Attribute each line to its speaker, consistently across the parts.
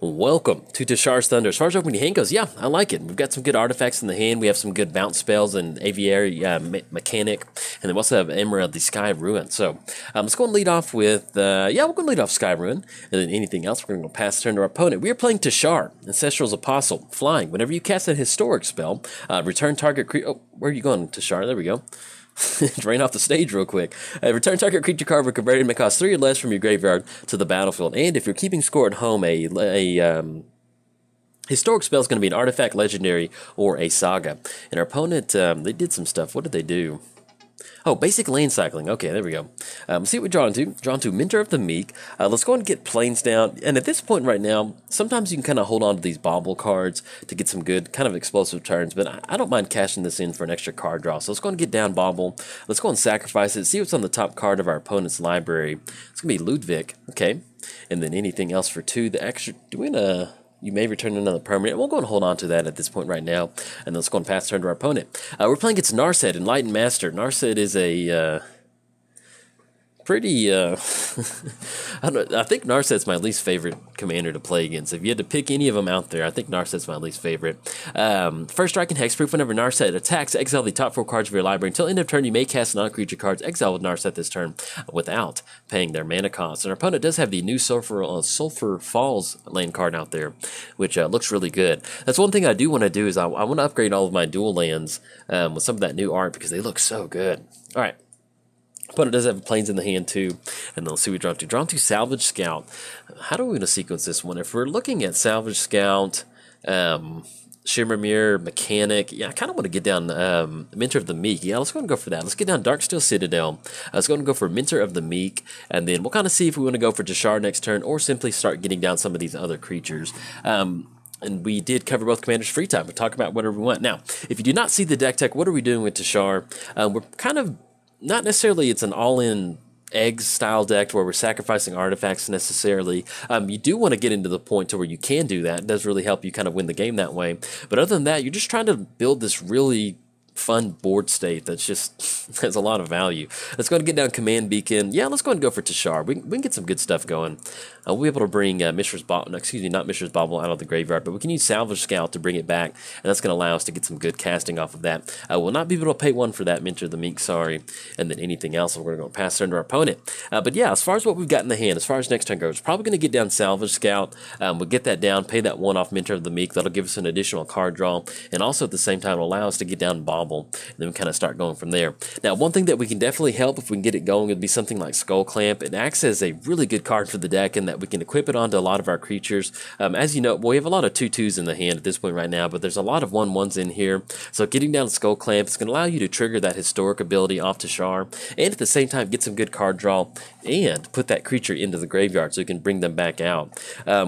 Speaker 1: Welcome to Teshar's Thunder. As far as opening hand goes, yeah, I like it. We've got some good artifacts in the hand. We have some good bounce spells and aviary mechanic, and then we also have Emerald, the Sky Ruin. So let's go and lead off with, we're going to lead off Sky Ruin, and then anything else, we're going to go pass the turn to our opponent. We are playing Teshar, Ancestral's Apostle, flying. Whenever you cast a historic spell, return target creature. Oh, where are you going, Teshar? There we go. Drain off the stage real quick. Return target creature card when converted may cost 3 or less from your graveyard to the battlefield. And if you're keeping score at home, a historic spell is going to be an artifact, legendary, or a saga. And our opponent, they did some stuff. What did they do? Oh, basic land cycling. Okay, there we go. See what we're drawn to. Drawn to Mentor of the Meek. Let's go and get planes down. And at this point right now, sometimes you can kind of hold on to these bauble cards to get some good kind of explosive turns. But I don't mind cashing this in for an extra card draw. So let's go and get down bauble. Let's go and sacrifice it. See what's on the top card of our opponent's library. It's going to be Ludwig. Okay. And then anything else for 2. The extra... You may return another permanent. We'll go and hold on to that at this point right now. And let's go and pass turn to our opponent. We're playing against Narset, Enlightened Master. Narset is a pretty... I think Narset's my least favorite commander to play against. If you had to pick any of them out there, I think Narset's my least favorite. First strike and hexproof. Whenever Narset attacks, exile the top 4 cards of your library. Until end of turn, you may cast non-creature cards exiled with Narset this turn without paying their mana cost. And our opponent does have the new Sulfur Falls land card out there, which looks really good. That's one thing I do want to do is I want to upgrade all of my dual lands with some of that new art because they look so good. All right. Opponent does have planes in the hand too, and then let's see what we draw to. Drawn to Salvage Scout. How are we going to sequence this one? If we're looking at Salvage Scout, Shimmer Mirror, Mechanic, yeah, I kind of want to get down Mentor of the Meek. Yeah, let's go and go for that. Let's get down Darksteel Citadel. Let's go and go for Mentor of the Meek, and then we'll kind of see if we want to go for Teshar next turn, or simply start getting down some of these other creatures. And we did cover both commanders free time. We'll talk about whatever we want. Now, if you do not see the deck tech, what are we doing with Teshar? We're kind of not necessarily it's an all-in eggs style deck where we're sacrificing artifacts necessarily. You do want to get into the point to where you can do that. It does really help you kind of win the game that way. But other than that, you're just trying to build this really fun board state that's just has a lot of value. Let's go and get down Command Beacon. Yeah, let's go and go for Teshar. We can get some good stuff going. We'll be able to bring Mishra's Bauble, not Mishra's Bauble out of the graveyard, but we can use Salvage Scout to bring it back, and that's going to allow us to get some good casting off of that. We'll not be able to pay 1 for that, Mentor of the Meek, sorry, and then anything else, we're going to go pass turn to our opponent. But yeah, as far as what we've got in the hand, as far as next turn goes, probably going to get down Salvage Scout. We'll get that down, pay that 1 off Mentor of the Meek. That'll give us an additional card draw, and also at the same time allow us to get down Bauble, and then we kind of start going from there. Now, one thing that we can definitely help if we can get it going would be something like Skull Clamp. It acts as a really good card for the deck in that we can equip it onto a lot of our creatures. As you know, we have a lot of 2/2s in the hand at this point right now, but there's a lot of 1/1s in here. So getting down Skull Clamp is going to allow you to trigger that historic ability off Teshar, and at the same time get some good card draw and put that creature into the graveyard so you can bring them back out.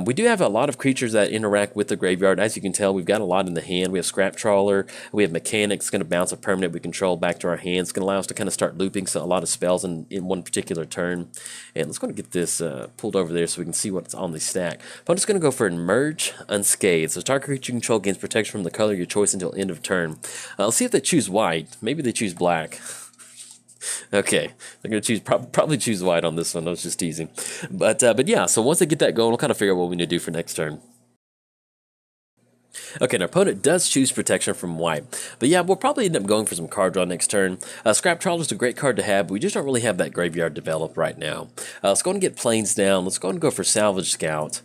Speaker 1: We do have a lot of creatures that interact with the graveyard. As you can tell, we've got a lot in the hand. We have Scrap Trawler, we have Mechanics, going to bounce a permanent we control back to our hands. It's going to allow us to kind of start looping a lot of spells in one particular turn. And let's go and get this pulled over there so we can see what's on the stack. But I'm just going to go for Emerge Unscathed. So target creature you control gains protection from the color of your choice until end of turn. Let's see if they choose white. Maybe they choose black. Okay, they're going to choose probably choose white on this one. I was just teasing. But yeah, so once they get that going, we'll kind of figure out what we need to do for next turn. Okay, and our opponent does choose protection from white. But yeah, we'll probably end up going for some card draw next turn. Scrap Trawler is a great card to have, but we just don't really have that graveyard developed right now. Let's go and get planes down. Let's go and go for Salvage Scout.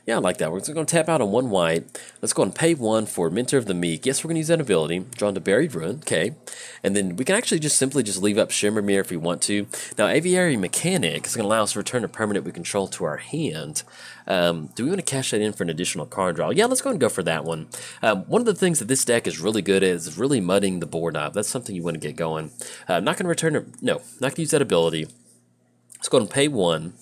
Speaker 1: Yeah, I like that. We're just going to tap out on 1 white. Let's go and pay 1 for Mentor of the Meek. Yes, we're going to use that ability. Drawn to Buried Ruin. Okay. And then we can actually simply leave up Shimmer Mirror if we want to. Now, Aviary Mechanic is going to allow us to return a permanent we control to our hand. Do we want to cash that in for an additional card draw? Yeah, let's go and go for that one. One of the things that this deck is really good at is really mudding the board up. That's something you want to get going. I'm not going to return... No, not going to use that ability. Let's go and pay 1.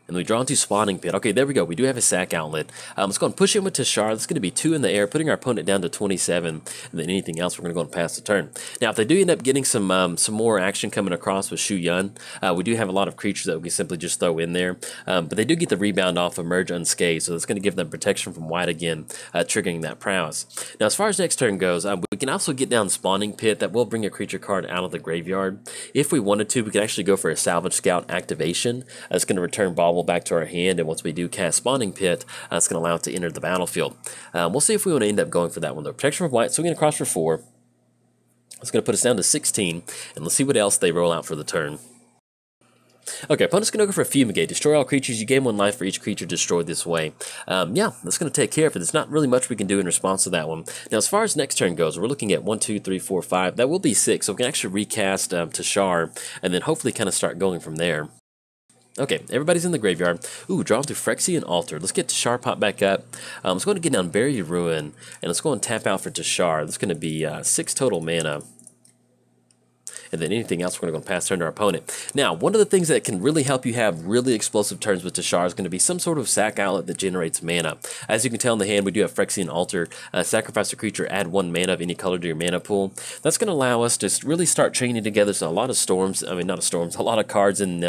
Speaker 1: And we draw into Spawning Pit. Okay, there we go. We do have a sack outlet. Let's go and push in with Teshar. That's going to be 2 in the air, putting our opponent down to 27. And then anything else, we're going to go and pass the turn. Now, if they do end up getting some more action coming across with Shu Yun, we do have a lot of creatures that we can simply just throw in there. But they do get the rebound off Emerge Unscathed, so that's going to give them protection from white again, triggering that prowess. Now, as far as next turn goes, we can also get down Spawning Pit. That will bring a creature card out of the graveyard. If we wanted to, we could actually go for a Salvage Scout activation. It's going to return Ball Bauble back to our hand, and once we do cast Spawning Pit, it's going to allow it to enter the battlefield. We'll see if we want to end up going for that one, though. Protection from White, swinging across for 4. It's going to put us down to 16, and let's see what else they roll out for the turn. Okay, opponent's going to go for a Fumigate. Destroy all creatures. You gain 1 life for each creature destroyed this way. Yeah, that's going to take care of it. There's not really much we can do in response to that one. Now, as far as next turn goes, we're looking at 1, 2, 3, 4, 5. That will be 6, so we can actually recast Teshar, and then hopefully kind of start going from there. Okay, everybody's in the graveyard. Ooh, drawn through Phyrexian Altar. Let's get Teshar pop back up. Let's go ahead and get down Buried Ruin, and let's go and tap out for Teshar. That's going to be 6 total mana. And then anything else, we're going to go pass turn to our opponent. Now, one of the things that can really help you have really explosive turns with Teshar is going to be some sort of sack outlet that generates mana. As you can tell in the hand, we do have Phyrexian Altar. Sacrifice a creature, add 1 mana of any color to your mana pool. That's going to allow us to really start chaining together a lot of storms. I mean, not storms, a lot of cards and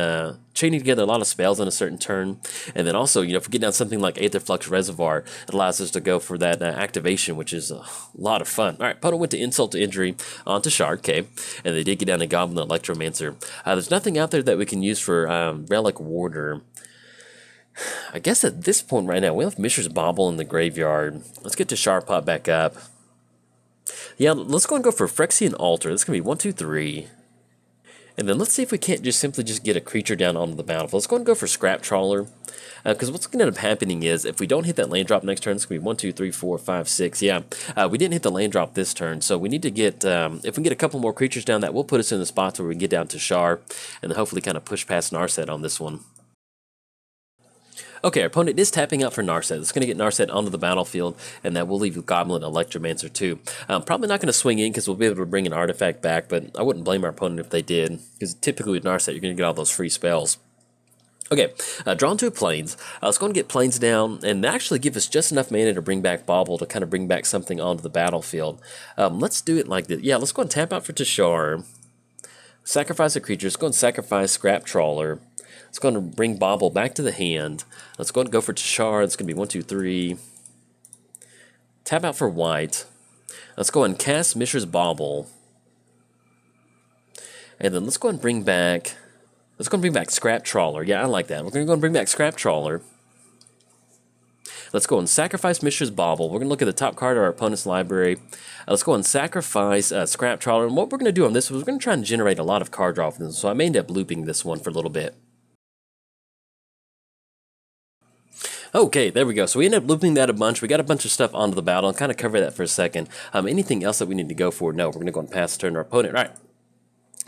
Speaker 1: chaining together a lot of spells on a certain turn. And then also, you know, if we get down something like Aetherflux Reservoir, it allows us to go for that activation, which is a lot of fun. All right, opponent went to Insult to Injury on Teshar, okay, and they did get down to Goblin Electromancer. There's nothing out there that we can use for Relic Warder. I guess at this point right now, we have Mishra's Bauble in the graveyard. Let's get Teshar pop back up. Yeah, let's go and go for Phyrexian Altar. This is going to be 1, 2, 3. And then let's see if we can't just simply get a creature down onto the battlefield. Let's go and go for Scrap Trawler. Because what's going to end up happening is, if we don't hit that land drop next turn, it's going to be 1, 2, 3, 4, 5, 6. Yeah, we didn't hit the land drop this turn, so we need to get, if we can get a couple more creatures down, that will put us in the spots where we can get down to Teshar, and then hopefully kind of push past Narset on this one. Okay, our opponent is tapping out for Narset. It's going to get Narset onto the battlefield, and that will leave Goblin Electromancer too. Probably not going to swing in because we'll be able to bring an artifact back, but I wouldn't blame our opponent if they did, because typically with Narset, you're going to get all those free spells. Okay, drawn 2 Plains. Let's go and get Plains down, and actually give us just enough mana to bring back Bauble to kind of bring back something onto the battlefield. Let's do it like this. Yeah, let's go and tap out for Teshar. Sacrifice a creature. Let's go and sacrifice Scrap Trawler. Let's go and bring Bauble back to the hand. Let's go and go for Teshar. It's going to be 1, 2, 3. Tap out for white. Let's go and cast Mishra's Bauble. And then let's go and bring back... Let's go and bring back Scrap Trawler. Yeah, I like that. We're going to go and bring back Scrap Trawler. Let's go and sacrifice Mishra's Bauble. We're going to look at the top card of our opponent's library. Let's go and sacrifice Scrap Trawler. And what we're going to do on this is we're going to try and generate a lot of card draw for this. So I may end up looping this one for a little bit. Okay, there we go. So we ended up looping that a bunch. We got a bunch of stuff onto the battle. I'll kind of cover that for a second. Anything else that we need to go for? No, we're going to go and pass the turn to our opponent. All right.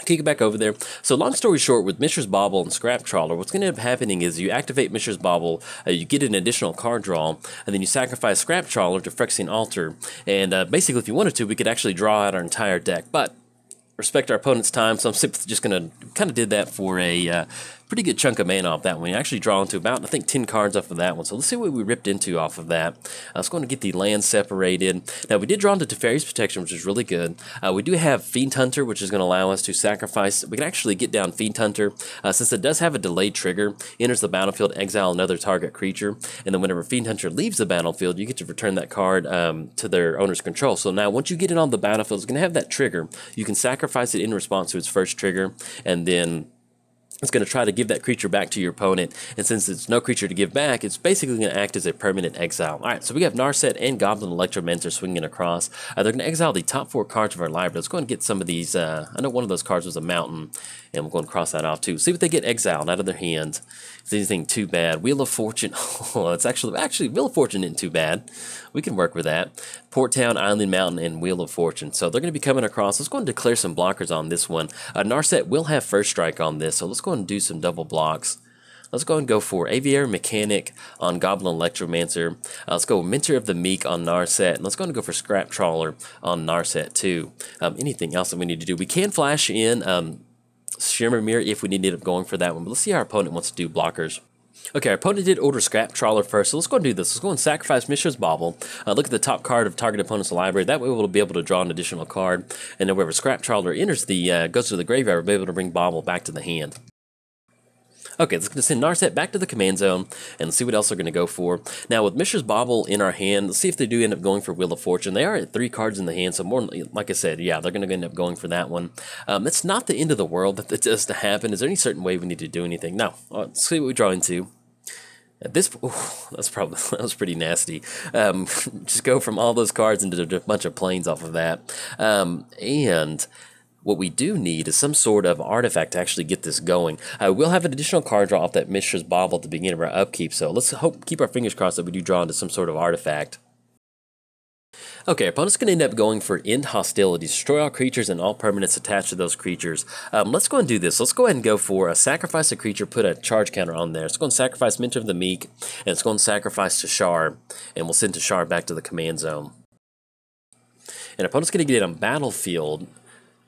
Speaker 1: Kick it back over there. So long story short, with Mishra's Bauble and Scrap Trawler, what's going to end up happening is you activate Mishra's Bauble, you get an additional card draw, and then you sacrifice Scrap Trawler to Phyrexian Altar. And basically, if you wanted to, we could actually draw out our entire deck. But respect our opponent's time, so I'm simply just going to kind of did that for a pretty good chunk of mana off that one. You actually draw into about, I think, 10 cards off of that one. So let's see what we ripped into off of that. I was going to get the land separated. Now, we did draw into Teferi's Protection, which is really good. We do have Fiend Hunter, which is going to allow us to sacrifice. We can actually get down Fiend Hunter. Since it does have a delayed trigger, enters the battlefield, exile another target creature, and then whenever Fiend Hunter leaves the battlefield, you get to return that card to their owner's control. So now, once you get it on the battlefield, it's going to have that trigger. You can sacrifice it in response to its first trigger, and then it's going to try to give that creature back to your opponent, and since it's no creature to give back, it's basically going to act as a permanent exile. Alright, so we have Narset and Goblin Electromancer swinging across. They're going to exile the top 4 cards of our library. Let's go and get some of these. I know one of those cards was a mountain, and we'll go and cross that off too. See what they get exiled out of their hand. Is anything too bad? Wheel of Fortune. Oh, it's actually Wheel of Fortune isn't too bad. We can work with that. Port Town, Island Mountain, and Wheel of Fortune. So they're going to be coming across. Let's go and declare some blockers on this one. Narset will have first strike on this, so let's go and do some double blocks. Let's go and go for Aviary Mechanic on Goblin Electromancer. Let's go Mentor of the Meek on Narset. And let's go and go for Scrap Trawler on Narset too. Anything else that we need to do? We can flash in Shimmer Mirror if we need to end up going for that one. But let's see how our opponent wants to do blockers. Okay, our opponent did order Scrap Trawler first, so let's go and do this. Let's go and sacrifice Mishra's Bauble. Look at the top card of target opponent's library. That way we'll be able to draw an additional card. And then whenever Scrap Trawler enters goes to the graveyard, we'll be able to bring Bauble back to the hand. Okay, let's going to send Narset back to the command zone and see what else they're going to go for. Now, with Mishra's Bauble in our hand, let's see if they do end up going for Wheel of Fortune. They are at 3 cards in the hand, so more like I said, yeah, they're going to end up going for that one. It's not the end of the world that it does to happen. Is there any certain way we need to do anything? No. Let's see what we draw into. At this, ooh, that was pretty nasty. Just go from all those cards into a bunch of planes off of that, and what we do need is some sort of artifact to actually get this going. We'll have an additional card draw off that Mishra's Bauble at the beginning of our upkeep, so let's keep our fingers crossed that we do draw into some sort of artifact. Okay, our opponent's going to end up going for End Hostilities. Destroy all creatures and all permanents attached to those creatures. Let's go and do this. Let's go ahead and go for sacrifice a creature, put a charge counter on there. Let's go and sacrifice Mentor of the Meek, and let's go and sacrifice Teshar, and we'll send Teshar back to the command zone. And our opponent's going to get it on battlefield.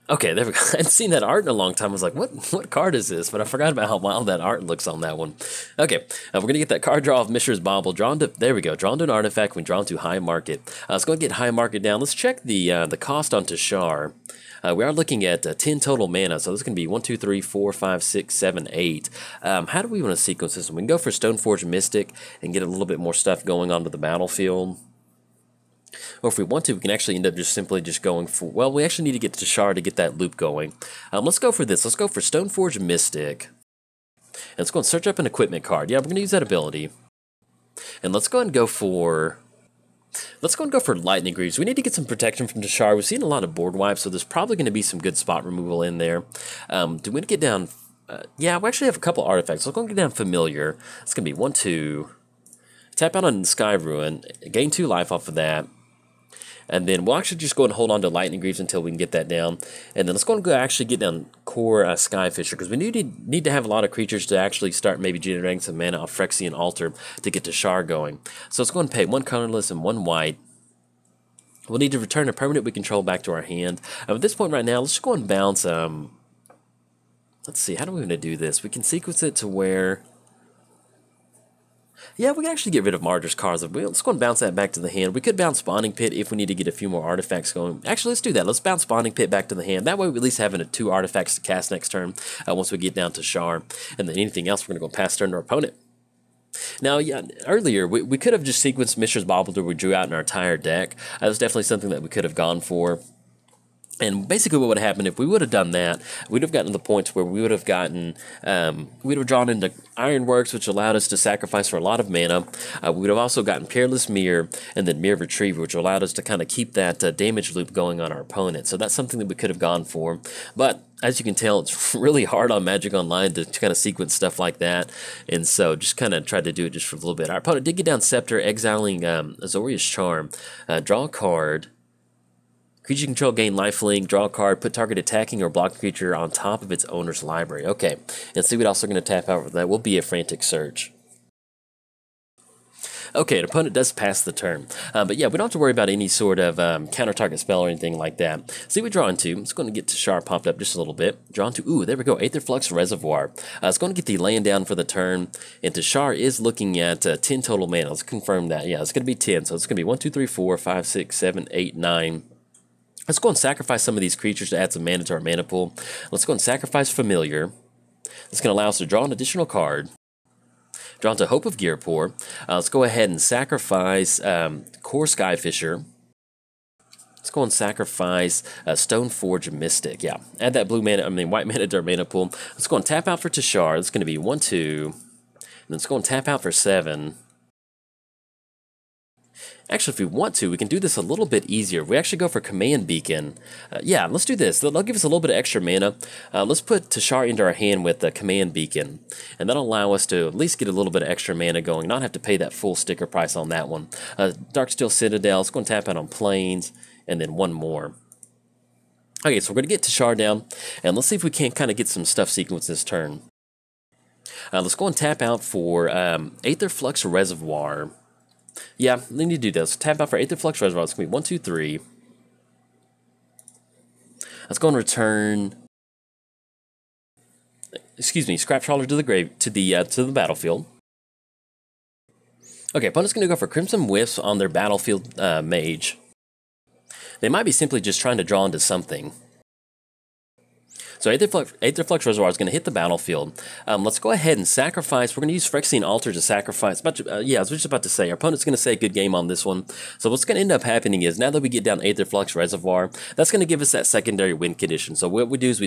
Speaker 1: Okay, there we go. I hadn't seen that art in a long time. I was like, what card is this? But I forgot about how wild that art looks on that one. Okay, we're going to get that card draw of Mishra's Bauble. There we go. Drawn to an artifact when drawn to high market. Let's go and get high market down. Let's check the cost on Teshar. We are looking at 10 total mana, so this is going to be 1, 2, 3, 4, 5, 6, 7, 8. How do we want to sequence this? We can go for Stoneforge Mystic and get a little bit more stuff going onto the battlefield. Or if we want to, we can actually end up just simply just going for, well, we actually need to get to Teshar to get that loop going. Let's go for this. Let's go for Stoneforge Mystic. And let's go and search up an equipment card. Yeah, we're going to use that ability. And let's go and go for... Let's go and go for Lightning Greaves. We need to get some protection from Teshar. We've seen a lot of board wipes, so there's probably going to be some good spot removal in there. Do we want to get down... yeah, we actually have a couple artifacts. So we're going to get down Familiar. It's going to be 1, 2... Tap out on Sky Ruin. Gain 2 life off of that. And then we'll actually just go and hold on to Lightning Greaves until we can get that down. And then let's go and actually get down Core Skyfisher, because we need to have a lot of creatures to actually start maybe generating some mana off Phyrexian Altar to get Teshar going. So let's go and pay 1 colorless and 1 white. We'll need to return a permanent we control back to our hand. At this point right now, let's just go and bounce... let's see, how do we want to do this? We can sequence it to where... Yeah, we can actually get rid of Martyr's cards. Let's go and bounce that back to the hand. We could bounce Spawning Pit if we need to get a few more artifacts going. Actually, let's do that. Let's bounce Spawning Pit back to the hand. That way we at least have 2 artifacts to cast next turn once we get down to Teshar. And then anything else, we're going to go pass turn to our opponent. Now, yeah, earlier, we could have just sequenced Mishra's Bauble we drew out in our entire deck. That was definitely something that we could have gone for. And basically what would have happened if we would have done that, we'd have gotten to the points where we would have gotten, we'd have drawn into Ironworks, which allowed us to sacrifice for a lot of mana. We would have also gotten Peerless Mirror and then Mirror Retriever, which allowed us to kind of keep that damage loop going on our opponent. So that's something that we could have gone for. But as you can tell, it's really hard on Magic Online to kind of sequence stuff like that. And so just kind of tried to do it just for a little bit. Our opponent did get down Scepter, exiling Azorius Charm, draw a card. Creature control, gain lifelink, draw a card, put target attacking or blocked creature on top of its owner's library. Okay, and see what else we're going to tap out for that will be a Frantic Search. Okay, an opponent does pass the turn. But yeah, we don't have to worry about any sort of counter-target spell or anything like that. See, we draw into. It's going to get Teshar popped up just a little bit. Draw into, ooh, there we go, Aetherflux Reservoir. It's going to get the land down for the turn. And Teshar is looking at 10 total mana. Let's confirm that. Yeah, it's going to be 10. So it's going to be 1, 2, 3, 4, 5, 6, 7, 8, 9. Let's go and sacrifice some of these creatures to add some mana to our mana pool. Let's go and sacrifice Familiar. It's going to allow us to draw an additional card. Draw into Hope of Gearpoor. Let's go ahead and sacrifice Core Skyfisher. Let's go and sacrifice Stoneforge Mystic. Yeah, add that white mana to our mana pool. Let's go and tap out for Teshar. It's going to be 1, 2. And let's go and tap out for 7. Actually, if we want to, we can do this a little bit easier. We actually go for Command Beacon. Yeah, let's do this. That'll give us a little bit of extra mana. Let's put Teshar into our hand with the Command Beacon. And that'll allow us to at least get a little bit of extra mana going, not have to pay that full sticker price on that one. Darksteel Citadel, let's go and tap out on Plains, and then one more. Okay, so we're going to get Teshar down, and let's see if we can't kind of get some stuff sequenced this turn. Let's go and tap out for Aetherflux Reservoir. Yeah, we need to do this. Tap out for Aetherflux Reservoir. It's going to be 1, 2, 3. Let's go and return. Excuse me, Scrap Trawler to the battlefield. Okay, opponent's going to go for Crimson Wisps on their battlefield mage. They might be simply just trying to draw into something. So Aetherflux Reservoir is going to hit the battlefield. Let's go ahead and sacrifice. We're going to use Phyrexian Altar to sacrifice. Yeah, I was just about to say, our opponent's going to say good game on this one. So what's going to end up happening is, now that we get down Aetherflux Reservoir, that's going to give us that secondary win condition. So what we do is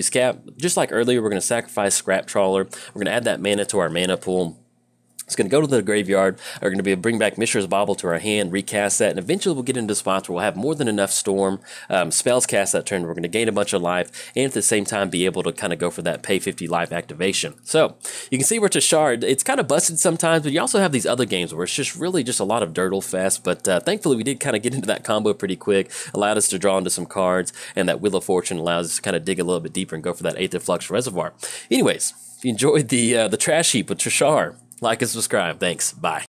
Speaker 1: just like earlier, we're going to sacrifice Scrap Trawler. We're going to add that mana to our mana pool. It's going to go to the graveyard. We're going to be able to bring back Mishra's Bauble to our hand, recast that, and eventually we'll get into spots where we'll have more than enough Storm spells cast that turn. We're going to gain a bunch of life, and at the same time be able to kind of go for that pay 50 life activation. So you can see where Teshar, it's kind of busted sometimes, but you also have these other games where it's just really just a lot of Dirtle Fest. But thankfully we did kind of get into that combo pretty quick, allowed us to draw into some cards, and that Wheel of Fortune allows us to kind of dig a little bit deeper and go for that Aether Flux Reservoir. Anyways, if you enjoyed the trash heap with Teshar, like and subscribe. Thanks. Bye.